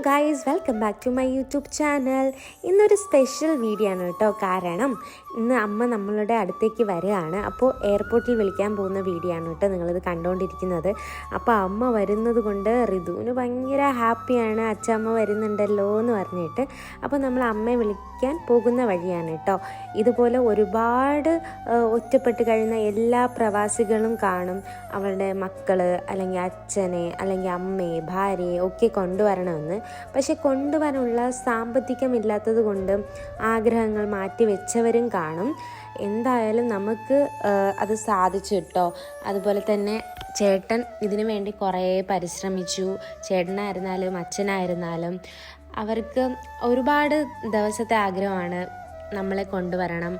Guys, welcome back to my YouTube channel. ഇന്നൊരു special video ആണ് കേട്ടോ. കാരണം ഇന്ന് അമ്മ നമ്മളുടെ അടുത്തേക്ക് വരികയാണ്. അപ്പോൾ എയർപോർട്ടിൽ വിളിക്കാൻ പോകുന്ന വീഡിയോ ആണ് കേട്ടോ നിങ്ങളിത് കണ്ടുകൊണ്ടിരിക്കുന്നത്. അപ്പോൾ അമ്മ വരുന്നത് കൊണ്ട് ഋതുവിന് ഭയങ്കര ഹാപ്പിയാണ്, അച്ഛമ്മ വരുന്നുണ്ടല്ലോ എന്ന് പറഞ്ഞിട്ട്. അപ്പോൾ നമ്മൾ അമ്മയെ വിളിക്കാൻ പോകുന്ന വഴിയാണ് കേട്ടോ. ഇതുപോലെ ഒരുപാട് ഒറ്റപ്പെട്ട് കഴിയുന്ന എല്ലാ പ്രവാസികളും കാണും അവരുടെ മക്കൾ അല്ലെങ്കിൽ അച്ഛനെ അല്ലെങ്കിൽ അമ്മയെ ഭാര്യയെ ഒക്കെ കൊണ്ടുവരണമെന്ന്. പക്ഷെ കൊണ്ടുവരാനുള്ള സാമ്പത്തികമില്ലാത്തത് കൊണ്ട് ആഗ്രഹങ്ങൾ മാറ്റി വെച്ചവരും കാണും. എന്തായാലും നമുക്ക് അത് സാധിച്ചു കേട്ടോ. അതുപോലെ തന്നെ ചേട്ടൻ ഇതിനു വേണ്ടി കുറേ പരിശ്രമിച്ചു. ചേട്ടനായിരുന്നാലും അച്ഛനായിരുന്നാലും അവർക്ക് ഒരുപാട് ദിവസത്തെ ആഗ്രഹമാണ് നമ്മളെ കൊണ്ടുവരണം,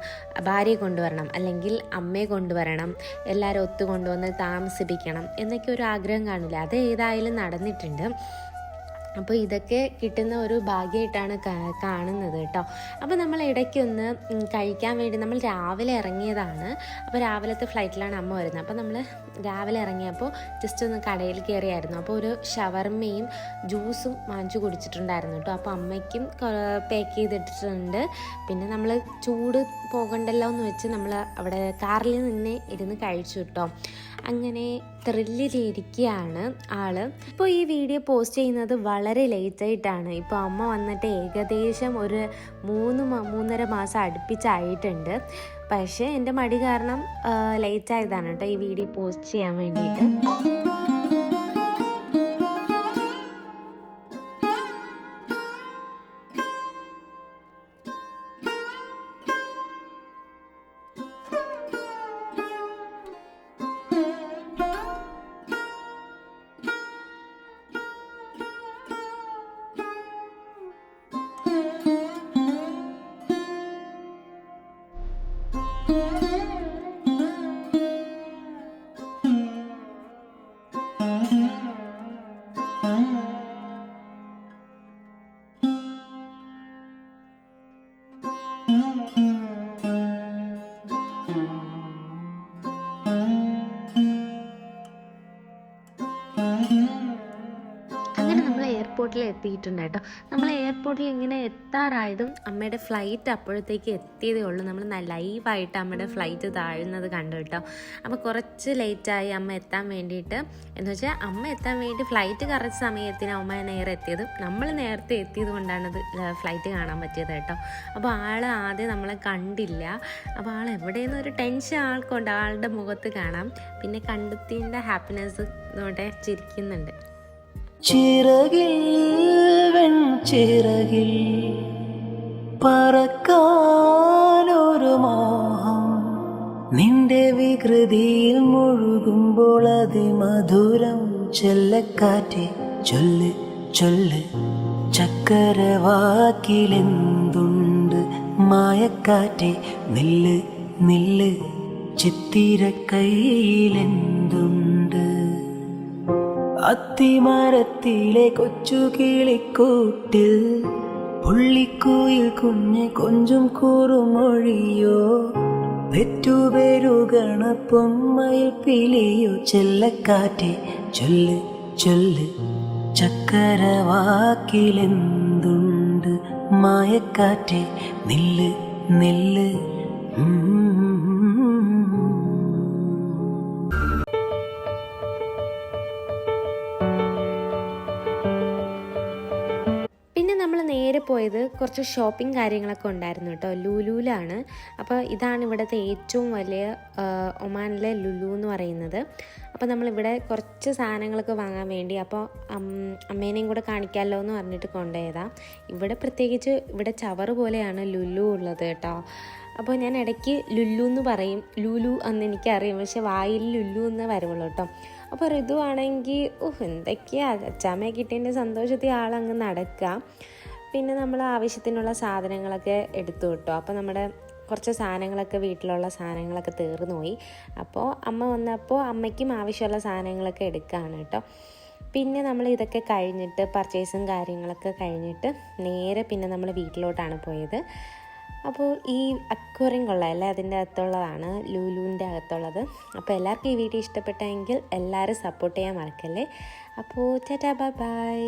ഭാര്യയെ കൊണ്ടുവരണം അല്ലെങ്കിൽ അമ്മയെ കൊണ്ടുവരണം, എല്ലാവരും ഒത്തു കൊണ്ടുവന്ന് താമസിപ്പിക്കണം എന്നൊക്കെ ഒരു ആഗ്രഹം കാണില്ല. അത് ഏതായാലും നടന്നിട്ടുണ്ട്. അപ്പോൾ ഇതൊക്കെ കിട്ടുന്ന ഒരു ഭാഗ്യമായിട്ടാണ് കാണുന്നത് കേട്ടോ. അപ്പോൾ നമ്മൾ ഇടയ്ക്കൊന്ന് കഴിക്കാൻ വേണ്ടി നമ്മൾ രാവിലെ ഇറങ്ങിയതാണ്. അപ്പോൾ രാവിലത്തെ ഫ്ലൈറ്റിലാണ് അമ്മ വരുന്നത്. അപ്പോൾ നമ്മൾ രാവിലെ ഇറങ്ങിയപ്പോൾ ജസ്റ്റ് ഒന്ന് കടയിൽ കയറിയായിരുന്നു. അപ്പോൾ ഒരു ഷവർമയും ജ്യൂസും വാങ്ങിച്ചു കുടിച്ചിട്ടുണ്ടായിരുന്നു കേട്ടോ. അപ്പോൾ അമ്മയ്ക്കും പാക്ക് ചെയ്തിട്ടുണ്ട്. പിന്നെ നമ്മൾ ചൂട് പോകണ്ടല്ലോ എന്ന് വെച്ച് നമ്മൾ അവിടെ കാറിൽ നിന്ന് ഇരുന്ന് കഴിച്ചു കേട്ടോ. അങ്ങനെ ത്രില്ലിലിരിക്കുകയാണ് ആള്. ഇപ്പോൾ ഈ വീഡിയോ പോസ്റ്റ് ചെയ്യുന്നത് വളരെ ലേറ്റായിട്ടാണ്. ഇപ്പോൾ അമ്മ വന്നിട്ട് ഏകദേശം ഒരു 3-3.5 മാസം അടുപ്പിച്ചായിട്ടുണ്ട്. പക്ഷേ എൻ്റെ മടി കാരണം ലേറ്റായതാണ് കേട്ടോ ഈ വീഡിയോ പോസ്റ്റ് ചെയ്യാൻ വേണ്ടിയിട്ട്. അങ്ങനെ നമ്മൾ എയർപോർട്ടിൽ എത്തിയിട്ടുണ്ട് കേട്ടോ. നമ്മൾ എയർപോർട്ടിൽ ഇങ്ങനെ എത്താറായതും അമ്മയുടെ ഫ്ലൈറ്റ് അപ്പോഴത്തേക്ക് എത്തിയതേ ഉള്ളൂ. നമ്മൾ ലൈവായിട്ട് അമ്മയുടെ ഫ്ലൈറ്റ് താഴുന്നത് കണ്ടു കേട്ടോ. അപ്പോൾ കുറച്ച് ലേറ്റായി അമ്മ എത്താൻ വേണ്ടിയിട്ട്. എന്ന് വെച്ചാൽ അമ്മ എത്താൻ വേണ്ടി ഫ്ലൈറ്റ് കറക്റ്റ് സമയത്തിന് അമ്മ നേരെ എത്തിയത്. നമ്മൾ നേരത്തെ എത്തിയത് കൊണ്ടാണ് ഫ്ലൈറ്റ് കാണാൻ പറ്റിയത് കേട്ടോ. അപ്പോൾ ആൾ ആദ്യം നമ്മളെ കണ്ടില്ല. അപ്പോൾ ആൾ എവിടെയെന്ന് ഒരു ടെൻഷൻ ആൾക്കുണ്ട്, ആളുടെ മുഖത്ത് കാണാം. പിന്നെ കണ്ടെത്തിൻ്റെ ഹാപ്പിനെസ് ഇതോടെ ചിരിക്കുന്നുണ്ട്. ചിറകിൽ വെൺചിറകിൽ പറക്കാനൊരു മോഹം, നിന്റെ വികൃതിയിൽ മുഴുകുമ്പോൾ അതിമധുരം. ചെല്ലക്കാറ്റെ ചൊല്ല് ചൊല്ല്, ചക്കരവാക്കിലെന്തുണ്ട്? മായക്കാറ്റെ നില്ല് നില്ല്, ചിത്തിരക്കൈയിലെന്തുണ്ട്? അത്തിമരത്തിലെ കൊച്ചു കിളിക്കൂട്ടിൽ പുള്ളിക്കുയിൽ കുഞ്ഞ് കൊഞ്ചും കൂറുമൊഴിയോ, പെറ്റുപെരുകണ പൊന്മയിൽ പിലിയോ. ചെല്ലക്കാറ്റെ ചൊല്ല് ചൊല്ല്, ചക്കരവാക്കിലെന്തുണ്ട്? മായക്കാറ്റെ നില്ല് നില്ല്. നമ്മൾ നേരെ പോയത് കുറച്ച് ഷോപ്പിംഗ് കാര്യങ്ങളൊക്കെ ഉണ്ടായിരുന്നു കേട്ടോ. ലുലുവിലാണ്. അപ്പോൾ ഇതാണ് ഇവിടുത്തെ ഏറ്റവും വലിയ ഒമാനിലെ ലുലു എന്ന് പറയുന്നത്. അപ്പോൾ നമ്മളിവിടെ കുറച്ച് സാധനങ്ങളൊക്കെ വാങ്ങാൻ വേണ്ടി അപ്പോൾ അമ്മേനെയും കൂടെ കാണിക്കാമല്ലോ എന്ന് പറഞ്ഞിട്ട് കൊണ്ടുപോയതാണ്. ഇവിടെ പ്രത്യേകിച്ച് ഇവിടെ ചവറ് പോലെയാണ് ലുലു ഉള്ളത് കേട്ടോ. അപ്പോൾ ഞാൻ ഇടയ്ക്ക് ലുലു എന്ന് പറയും, ലുലു എന്ന് എനിക്കറിയാം, പക്ഷെ വായിൽ ലുലു എന്ന് വരുള്ളൂ കേട്ടോ. അപ്പോൾ ഋതു ആണെങ്കിൽ എന്തൊക്കെയാണ് അച്ചാമ്മയെ കിട്ടിയതിൻ്റെ സന്തോഷത്തിൽ ആളങ്ങ് നടക്കുക. പിന്നെ നമ്മൾ ആവശ്യത്തിനുള്ള സാധനങ്ങളൊക്കെ എടുത്തു കിട്ടും. അപ്പോൾ നമ്മുടെ കുറച്ച് സാധനങ്ങളൊക്കെ വീട്ടിലുള്ള സാധനങ്ങളൊക്കെ തീർന്നു പോയി. അപ്പോൾ അമ്മ വന്നപ്പോൾ അമ്മയ്ക്കും ആവശ്യമുള്ള സാധനങ്ങളൊക്കെ എടുക്കുകയാണ് കേട്ടോ. പിന്നെ നമ്മൾ ഇതൊക്കെ കഴിഞ്ഞിട്ട് പർച്ചേസും കാര്യങ്ങളൊക്കെ കഴിഞ്ഞിട്ട് നേരെ പിന്നെ നമ്മൾ വീട്ടിലോട്ടാണ് പോയത്. അപ്പോൾ ഈ അക്വേറിയം കൊള്ളാമല്ലേ, അതിൻ്റെ അകത്തുള്ളതാണ്, ലുലുവിൻ്റെ അകത്തുള്ളത്. അപ്പോൾ എല്ലാവർക്കും ഈ വീഡിയോ ഇഷ്ടപ്പെട്ടെങ്കിൽ എല്ലാവരും സപ്പോർട്ട് ചെയ്യാൻ മറക്കല്ലേ. അപ്പോൾ ടാറ്റാ ബൈ ബൈ.